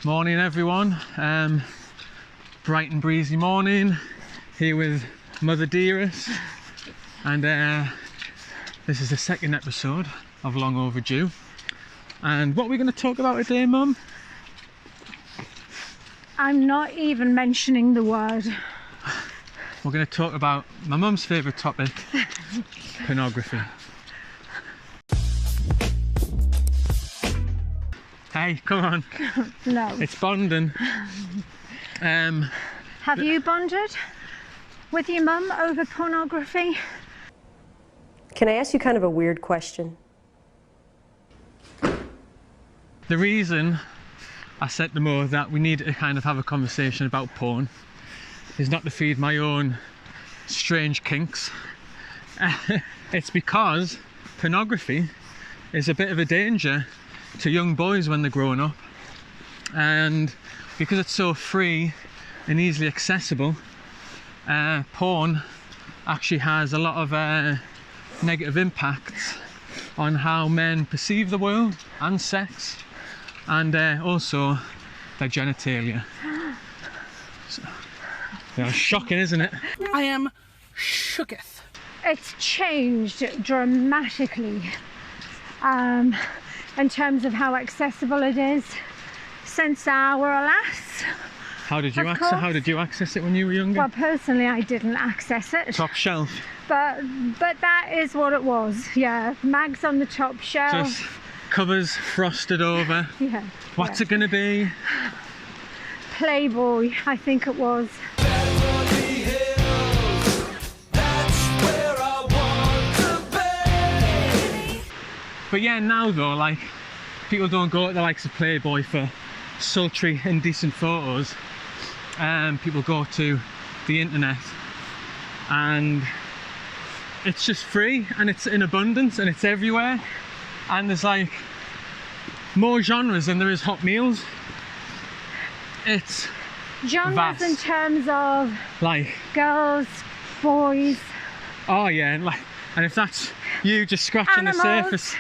Morning everyone, bright and breezy morning, here with Mother Dearest, and this is the second episode of Long Overdue. And what are we going to talk about today, Mum? I'm not even mentioning the word. We're going to talk about my mum's favourite topic, pornography. Hey, come on. No. It's bonding. Have you bonded with your mum over pornography? Can I ask you kind of a weird question? The reason I said to Mo that we need to kind of have a conversation about porn is not to feed my own strange kinks. It's because pornography is a bit of a danger to young boys when they're growing up, and because it's so free and easily accessible, porn actually has a lot of negative impacts on how men perceive the world and sex, and also their genitalia. So, shocking, isn't it? I am shooketh. It's changed dramatically in terms of how accessible it is since our lass. How did you access it when you were younger? Well, personally, I didn't access it. Top shelf. But that is what it was. Yeah, mags on the top shelf. Just covers frosted over. Yeah. What's it gonna be? Playboy, I think it was. But yeah, now though, like, people don't go to the likes of Playboy for sultry, indecent photos. People go to the internet, and it's just free, and it's in abundance, and it's everywhere. And there's like more genres than there is hot meals. It's Genres vast. in terms of Like girls, boys, oh yeah, and if that's you just scratching animals. the surface.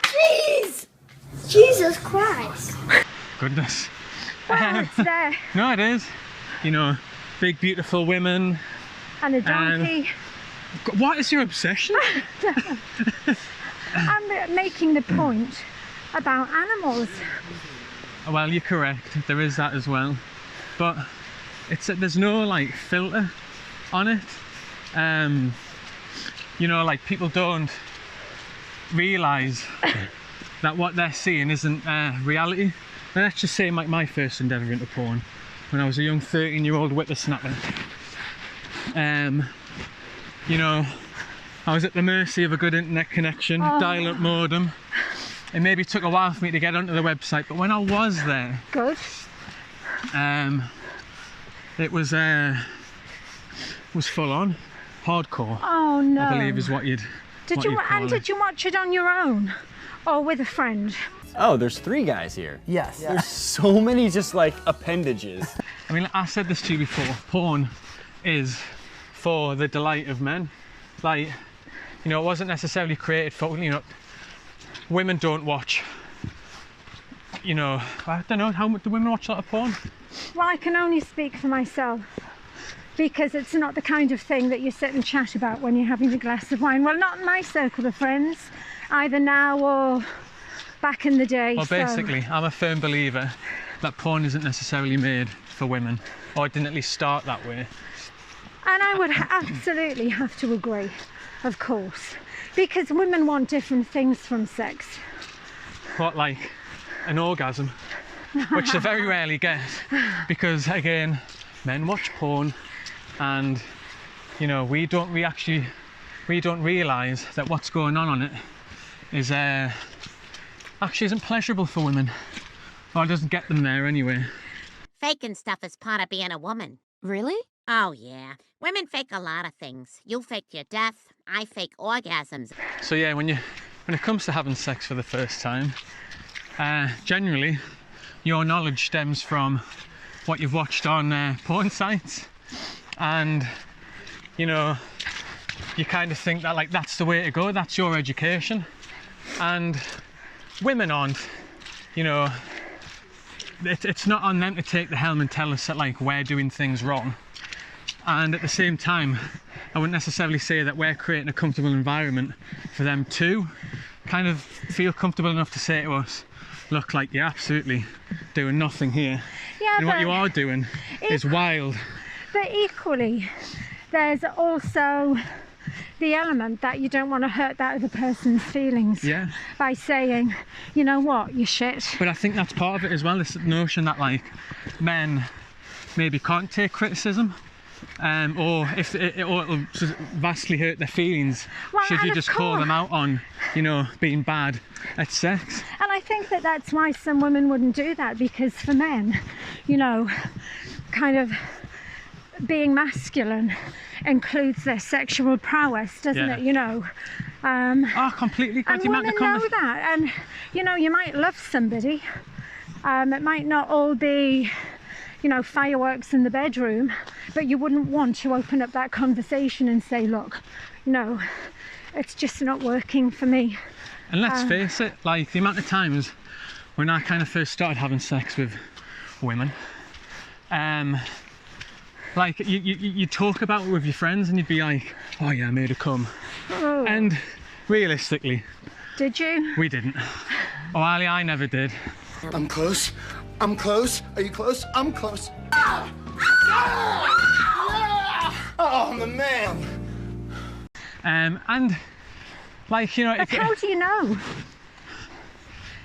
Please! Jesus Christ! Goodness. Well, it's there. No, it is. You know, big beautiful women. And a donkey. What is your obsession? I'm making the point about animals. Well, you're correct. There is that as well, but there's no like filter on it. You know, like, people don't realise that what they're seeing isn't reality. Now, let's just say my first endeavour into porn, when I was a young 13-year-old whippersnapper. You know, I was at the mercy of a good internet connection, dial-up modem. It maybe took a while for me to get onto the website, but when I was there, Good. it was full on, hardcore. Oh no. I believe is what you'd. Did what you you'd call did you watch it on your own, or with a friend? Oh, there's 3 guys here. Yes. There's so many just like appendages. I mean, I said this to you before. Porn is for the delight of men. Like, you know, it wasn't necessarily created for, you know, women don't watch. You know, I don't know, how much do women watch a lot of porn? Well, I can only speak for myself, because it's not the kind of thing that you sit and chat about when you're having a glass of wine. Well, not in my circle of friends, either now or back in the day. Well, basically, I'm a firm believer that porn isn't necessarily made for women, or it didn't at least start that way. And I would absolutely have to agree, of course, because women want different things from sex. What, like an orgasm? Which they very rarely get, because again, men watch porn, and you know, we don't realise that what's going on it is actually isn't pleasurable for women, or it doesn't get them there anyway. Faking stuff is part of being a woman. Really? Oh, yeah. Women fake a lot of things. You fake your death, I fake orgasms. So yeah, when it comes to having sex for the first time, generally your knowledge stems from what you've watched on porn sites, and you know, you kind of think that like that's the way to go, that's your education. And women aren't, you know, it's not on them to take the helm and tell us that like we're doing things wrong. And at the same time, I wouldn't necessarily say that we're creating a comfortable environment for them to kind of feel comfortable enough to say to us, look, like you're absolutely doing nothing here. Yeah, and what you are doing is wild. But equally, there's also the element that you don't want to hurt that other person's feelings by saying, you know what, you're shit. But I think that's part of it as well, this notion that like men maybe can't take criticism. Or if it'll vastly hurt their feelings, should you just call them out on, you know, being bad at sex. And I think that that's why some women wouldn't do that, because for men, you know, kind of being masculine includes their sexual prowess, doesn't it? You know. Oh, completely. And women know that, and you know, you might love somebody. It might not all be, you know, fireworks in the bedroom, but you wouldn't want to open up that conversation and say, look, no, it's just not working for me. And let's face it, like the amount of times when I kind of first started having sex with women, like you talk about it with your friends and you'd be like, oh yeah, I made her come. Oh. And realistically, did you? We didn't. Oh, Ali, I never did. I'm close. I'm close. Are you close? I'm close. Oh, I'm the man. And like, you know, but how do you know?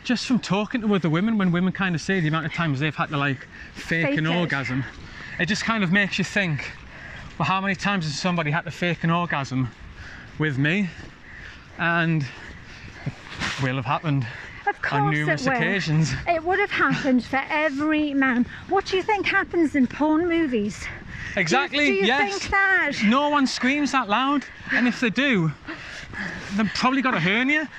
Just from talking to other women, when women kind of say the amount of times they've had to like fake an orgasm, it just kind of makes you think, well, how many times has somebody had to fake an orgasm with me? And it will have happened. Of course on numerous occasions. It would have happened for every man. What do you think happens in porn movies? Exactly, do you yes. think that? No one screams that loud, and if they do, they've probably got a hernia.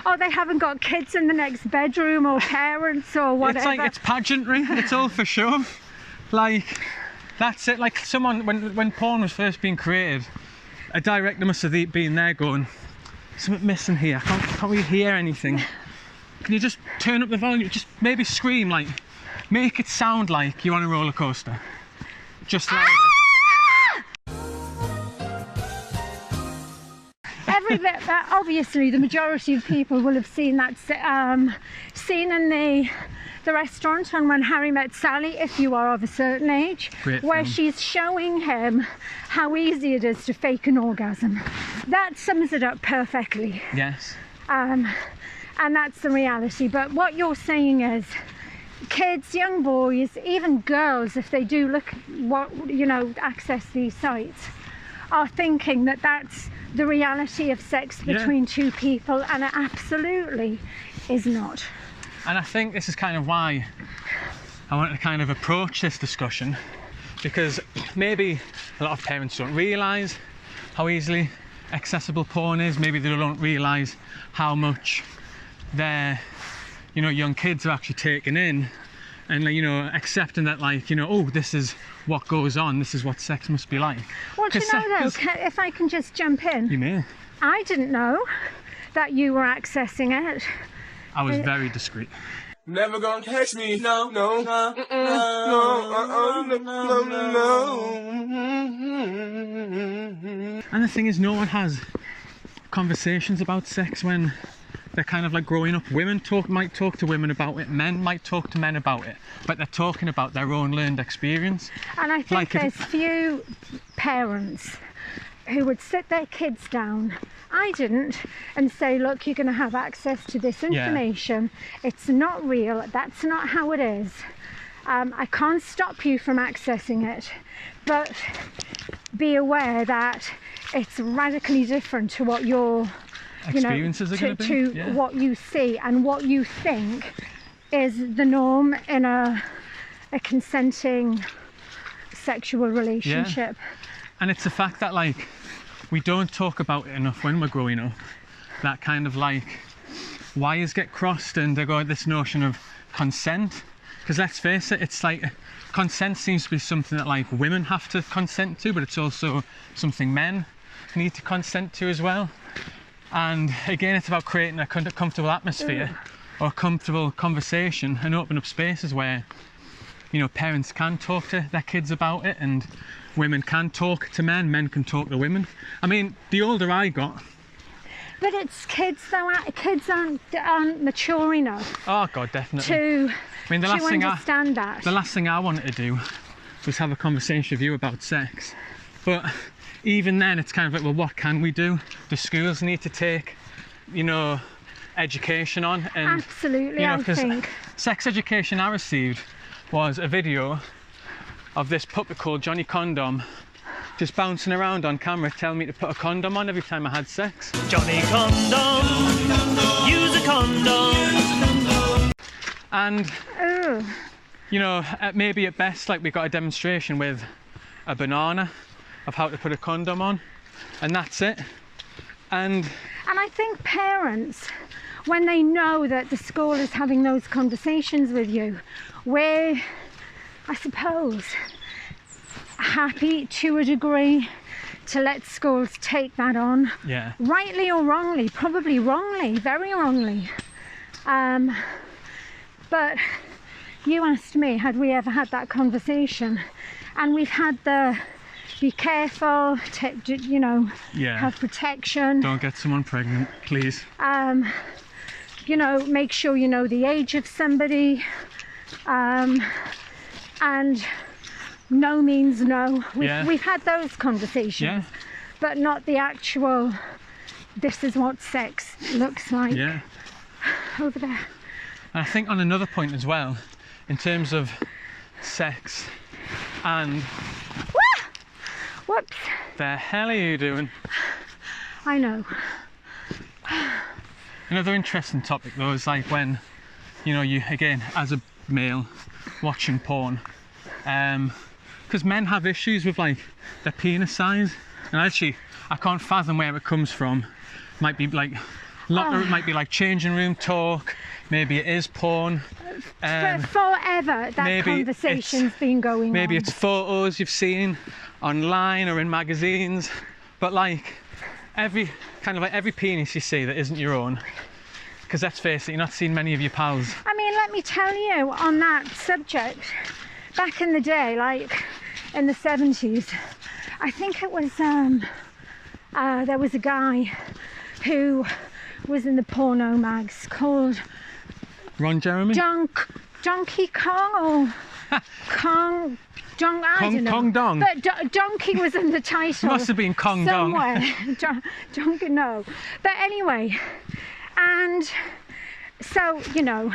Or they haven't got kids in the next bedroom, or parents, or whatever. It's like, it's pageantry, it's all for show. Like, that's it. Like someone, when porn was first being created, a director must have been there going, something missing here, can't we hear anything? Can you just turn up the volume, just maybe scream, like, make it sound like you're on a roller coaster. Just louder. Obviously the majority of people will have seen that scene in the restaurant on When Harry Met Sally, if you are of a certain age, where she's showing him how easy it is to fake an orgasm. That sums it up perfectly. Yes. And that's the reality. But what you're saying is, kids, young boys, even girls, if they do look, access these sites, are thinking that that's the reality of sex between two people, and it absolutely is not. And I think this is kind of why I want to kind of approach this discussion, because maybe a lot of parents don't realise how easily accessible porn is. Maybe they don't realise how much their, young kids are actually taking in, and accepting that, oh, this is what goes on, this is what sex must be like. Well, do you know though, if I can just jump in, you may. I didn't know that you were accessing it. I was very discreet. Never gonna catch me, no, no, no, no, no. And the thing is, no one has conversations about sex when they're kind of like growing up. Women might talk to women about it, men might talk to men about it, but they're talking about their own learned experience. And I think there's few parents who would sit their kids down, I didn't, and say, look, you're going to have access to this information. It's not real, that's not how it is. I can't stop you from accessing it, but be aware that it's radically different to what you're experiences are going to be. What you see and what you think is the norm in a consenting sexual relationship. And it's the fact that we don't talk about it enough when we're growing up. That kind of wires get crossed, and they go this notion of consent. Because let's face it, it's consent seems to be something that women have to consent to, but it's also something men need to consent to as well. And again, it's about creating a comfortable atmosphere or a comfortable conversation and open up spaces where, you know, parents can talk to their kids about it, and women can talk to men, men can talk to women. I mean, the older I got... But it's kids though, kids aren't mature enough. Oh God, definitely. To understand that. The last thing I wanted to do was have a conversation with you about sex. But even then, it's kind of like, well, what can we do? The schools need to take, you know, education on. And, absolutely, you know, I think. Sex education I received was a video of this puppet called Johnny Condom just bouncing around on camera telling me to put a condom on every time I had sex. Johnny Condom, use a condom. And, you know, maybe at best, like, we got a demonstration with a banana of how to put a condom on, and that's it. And I think parents, when they know that the school is having those conversations with you, we're, I suppose, happy to a degree to let schools take that on. Yeah. Rightly or wrongly, probably wrongly, very wrongly. But you asked me, had we ever had that conversation? And we've had the be careful, you know, yeah, have protection. Don't get someone pregnant, please. You know, make sure you know the age of somebody. And no means no. We've had those conversations, yeah, but not the actual, this is what sex looks like. Yeah. Over there. And I think on another point as well, in terms of sex and... Whoops. The hell are you doing? I know. Another interesting topic though is like when, you know, you, again, as a male watching porn, because men have issues with like their penis size, and actually I can't fathom where it comes from. Might be like it might be like changing room talk, maybe it is porn. Forever that conversation's been going on. Maybe it's photos you've seen online or in magazines, but like every penis you see that isn't your own, because let's face it, you're not seeing many of your pals. I mean, let me tell you on that subject, back in the day, like in the 70s, I think it was there was a guy who was in the porno mags called Ron Jeremy? Donkey Kong or Kong Dong, I don't know. Kong Dong. But Donkey was in the title. Must have been Kong somewhere. Donkey, no. But anyway, and so, you know,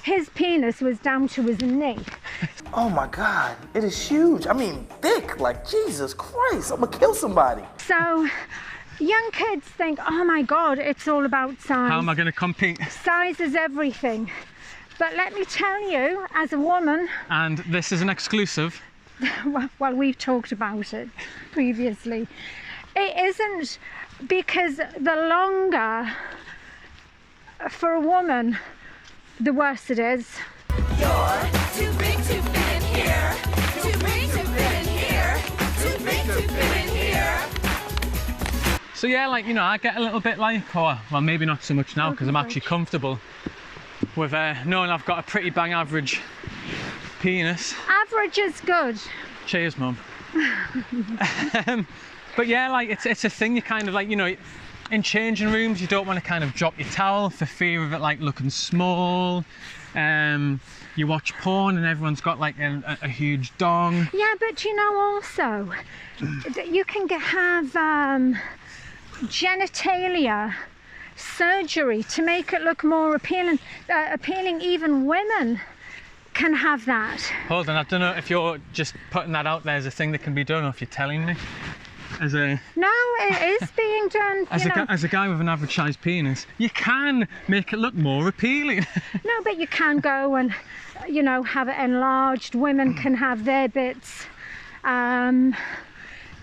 his penis was down to his knee. Oh my God, it is huge. I mean, thick, like Jesus Christ, I'm gonna kill somebody. So, young kids think, oh my God, it's all about size. How am I gonna compete? Size is everything. But let me tell you, as a woman... And this is an exclusive. Well, we've talked about it previously. It isn't, because the longer, for a woman, the worse it is. You're too big to fit in here. Too big to fit in here. Too big to fit in here. So yeah, like, you know, I get a little bit like, well, maybe not so much now because I'm actually comfortable with knowing I've got a pretty bang average penis. Average is good. Cheers, Mum. But yeah, like it's a thing you kind of like, you know, in changing rooms you don't want to kind of drop your towel for fear of it like looking small. You watch porn and everyone's got like a huge dong. Yeah, but you know also you can have genitalia surgery to make it look more appealing. Even women can have that. Hold on, I don't know if you're just putting that out there as a thing that can be done or if you're telling me. No, it is being done. As a guy with an average sized penis, you can make it look more appealing. No, but you can go and, you know, have it enlarged. Women can have their bits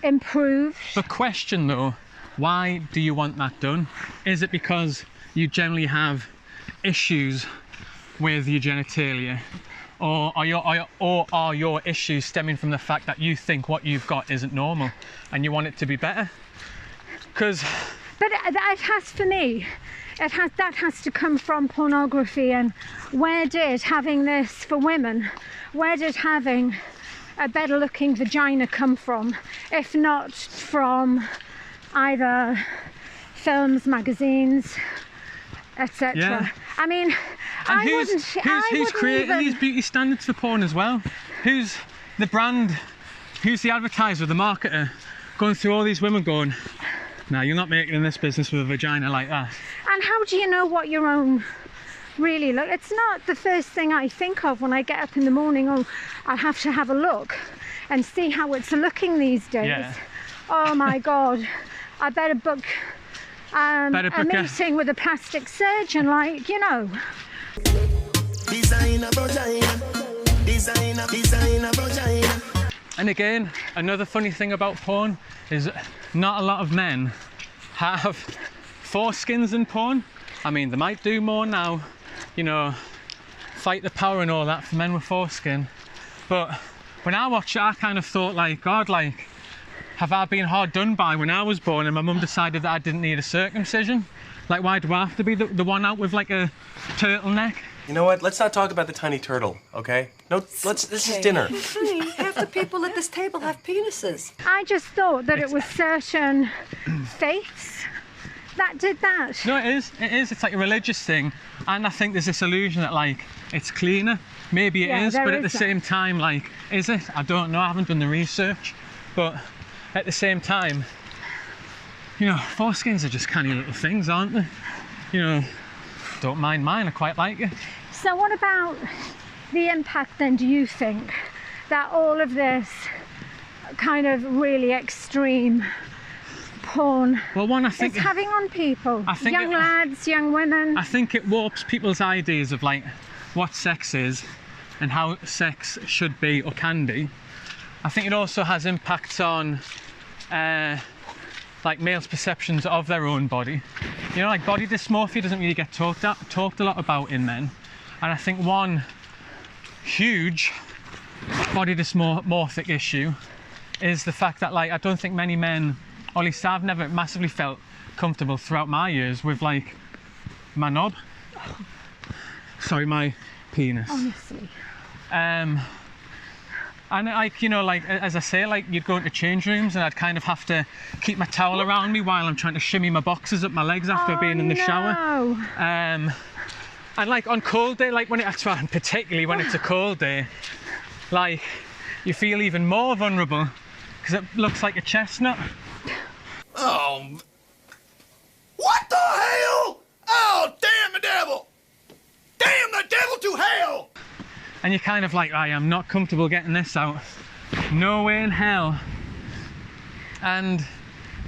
improved. But question though, why do you want that done? Is it because you generally have issues with your genitalia? Or are your issues stemming from the fact that you think what you've got isn't normal and you want it to be better? Because But it has, for me, that has to come from pornography. And where did having this for women, where did having a better looking vagina come from, if not from either films, magazines, etc. Yeah. I mean, And I who's creating these beauty standards for porn as well? Who's the brand? Who's the advertiser, the marketer, going through all these women going, "Nah, you're not making in this business with a vagina like that." And how do you know what your own really look? It's not the first thing I think of when I get up in the morning. Oh, I'll have to have a look and see how it's looking these days. Yeah. Oh my God, I better book a meeting with a plastic surgeon, like, you know. Designer vagina, designer vagina. And again, another funny thing about porn is not a lot of men have foreskins in porn. I mean, they might do more now, you know, fight the power and all that for men with foreskin. But when I watched it, I kind of thought, like, God, like, have I been hard done by when I was born and my mum decided that I didn't need a circumcision? Like, why do I have to be the one out with, like, a turtleneck? You know what? Let's not talk about the tiny turtle, okay? No, this is dinner. Honey, half the people at this table have penises. I just thought that it was certain faiths that did that. No, it is. It's like a religious thing. And I think there's this illusion that, like, it's cleaner. Maybe it is, but at the same time, like, is it? I don't know. I haven't done the research. But at the same time, you know, foreskins are just canny little things, aren't they? You know, don't mind mine. I quite like it. So what about the impact then, do you think, that all of this kind of really extreme porn is having on people? Young lads, young women? I think it warps people's ideas of, like, what sex is and how sex should be or can be. I think it also has impacts on like males' perceptions of their own body. You know, like body dysmorphia doesn't really get talked a lot about in men. And I think one huge body dysmorphic issue is the fact that, like, I don't think many men, or at least I've never massively felt comfortable throughout my years with, like, my knob. Sorry, my penis. Honestly. And, like, you know, like, as I say, like, you'd go into change rooms and I'd kind of have to keep my towel around me while I'm trying to shimmy my boxers up my legs after being in the shower. And, like, on cold day, like, particularly when it's a cold day, like, you feel even more vulnerable because it looks like a chestnut. Oh, what the hell? Oh, damn the devil! Damn the devil to hell! And you're kind of like, I am not comfortable getting this out. No way in hell. And,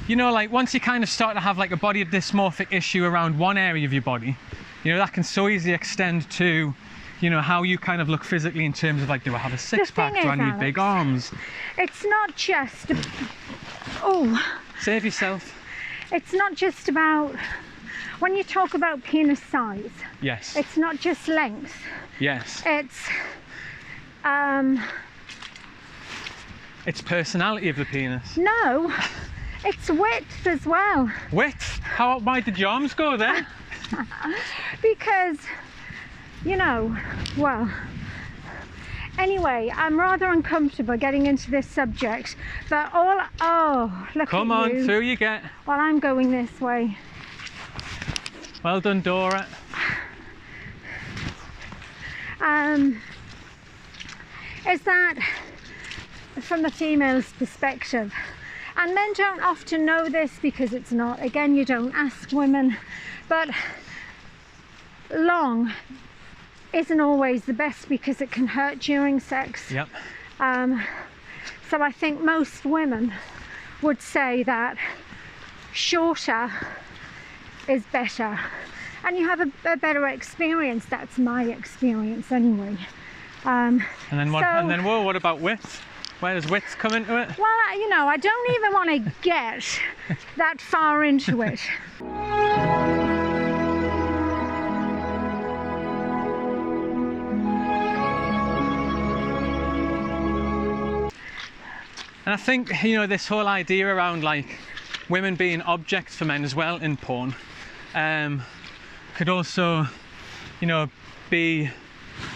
you know, like, once you kind of start to have, like, a body dysmorphic issue around one area of your body, you know, that can so easily extend to, you know, how you kind of look physically in terms of, like, do I have a six-pack? Do I need big arms? It's not just... Oh. Save yourself. It's not just about... When you talk about penis size... Yes. It's not just length. Yes. It's personality of the penis. No, it's width as well. Width? Why did your arms go there? Because, you know, well, anyway, I'm rather uncomfortable getting into this subject, but look Come at on, you. through you get. Well, I'm going this way. Well done, Dora. Is that from the female's perspective, and men don't often know this because it's not, again, you don't ask women, but long isn't always the best because it can hurt during sex. Yep. So I think most women would say that shorter is better, and you have a better experience. That's my experience anyway. And then what? And then what about width? Where does width come into it? Well, you know, I don't even want to get that far into it. And I think, you know, this whole idea around, like, women being objects for men as well in porn could also, you know, be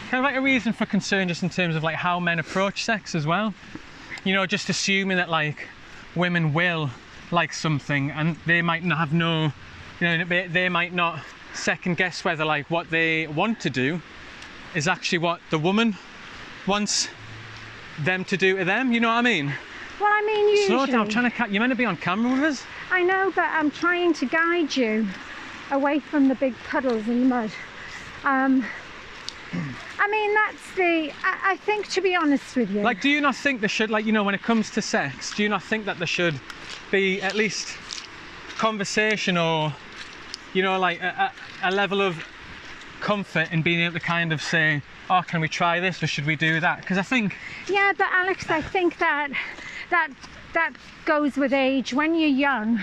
kind of like a reason for concern, just in terms of like how men approach sex as well. You know, just assuming that like women will like something and they might not have no, you know, they might not second guess whether like what they want to do is actually what the woman wants them to do to them, you know what I mean? Well, I mean, usually... Slow down, I'm trying to you're meant to be on camera with us. I know, but I'm trying to guide you away from the big puddles in the mud. I mean, that's the... I think, to be honest with you... Like, do you not think there should, like, you know, when it comes to sex, do you not think that there should be at least conversation or, you know, like a level of comfort in being able to kind of say, oh, can we try this or should we do that? Because I think... Yeah, but Alex, I think that goes with age. When you're young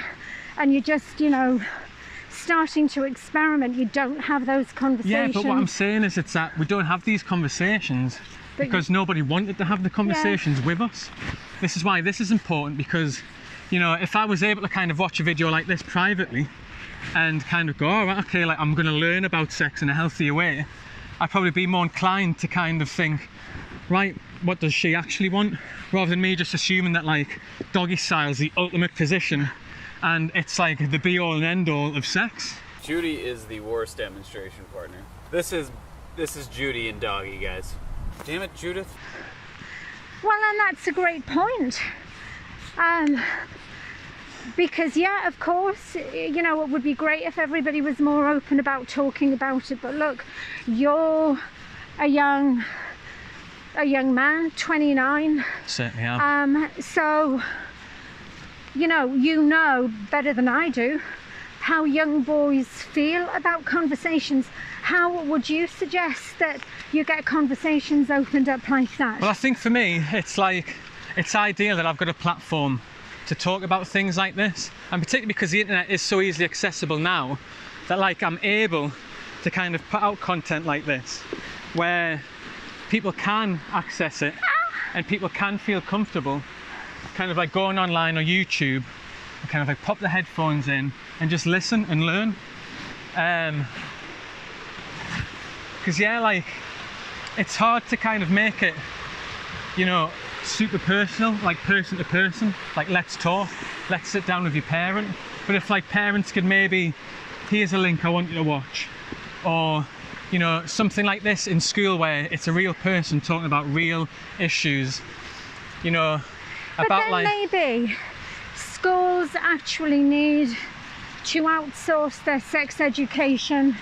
and you're just, you know, starting to experiment, you don't have those conversations. Yeah, but what I'm saying is it's that we don't have these conversations because nobody wanted to have the conversations with us. This is why this is important, because, you know, if I was able to kind of watch a video like this privately and kind of go, all right, okay, like I'm going to learn about sex in a healthier way, I'd probably be more inclined to kind of think, right, what does she actually want? Rather than me just assuming that like doggy style is the ultimate position and it's like the be all and end all of sex. Judy is the worst demonstration partner. This is Judy and doggy, guys. Damn it, Judith. Well, and that's a great point. Because yeah, of course, you know, it would be great if everybody was more open about talking about it, but look, you're a young man, 29. Certainly am. So, you know better than I do how young boys feel about conversations. How would you suggest that you get conversations opened up like that? Well, I think for me, it's like, it's ideal that I've got a platform to talk about things like this, and particularly because the internet is so easily accessible now, that like I'm able to kind of put out content like this where people can access it and people can feel comfortable kind of like going online or YouTube and kind of like pop the headphones in and just listen and learn. Because yeah, like it's hard to kind of make it, you know, super personal, like person to person, like let's talk, let's sit down with your parent. But if like parents could maybe, here's a link I want you to watch, or you know, something like this in school where it's a real person talking about real issues, you know, but about then like... maybe schools actually need to outsource their sex education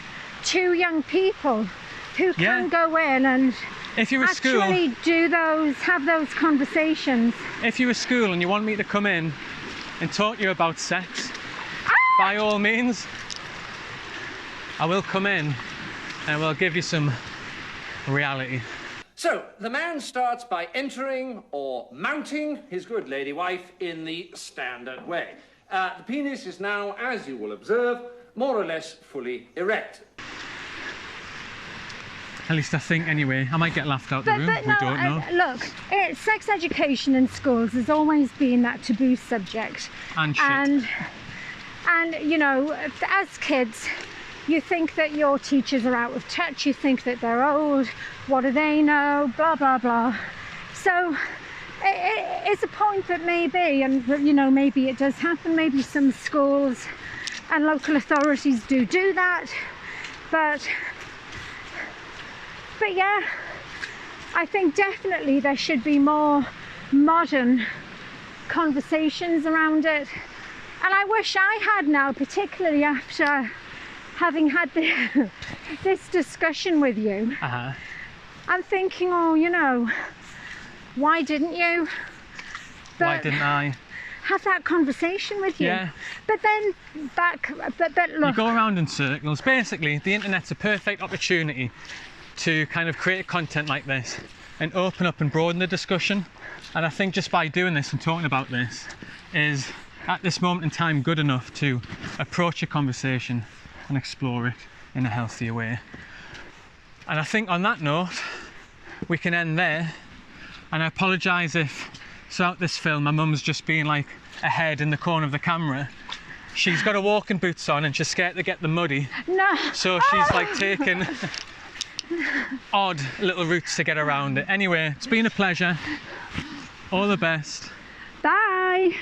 to young people who can go in and if you're a school, actually have those conversations. If you're a school and you want me to come in and talk to you about sex, by all means, I will come in and we'll give you some reality. So, the man starts by entering or mounting his good lady wife in the standard way. The penis is now, as you will observe, more or less fully erect. At least I think, anyway. I might get laughed out the room. But we don't know. Look, sex education in schools has always been that taboo subject. And shit. And you know, as kids, you think that your teachers are out of touch, you think that they're old, what do they know, blah, blah, blah. So it's a point that maybe, and you know, maybe it does happen, maybe some schools and local authorities do that, but yeah, I think definitely there should be more modern conversations around it. And I wish I had now, particularly after having had this discussion with you. I'm thinking, oh, you know, why didn't you? Why didn't I? Have that conversation with you. Yeah. But then but look. You go around in circles. Basically, the internet's a perfect opportunity to kind of create content like this and open up and broaden the discussion. And I think just by doing this and talking about this is, at this moment in time, good enough to approach a conversation and explore it in a healthier way. And I think on that note, we can end there. And I apologise if throughout this film my mum's just being like ahead in the corner of the camera. She's got her walking boots on and she's scared to get the muddy. No. So she's like taking odd little routes to get around it. Anyway, it's been a pleasure. All the best. Bye.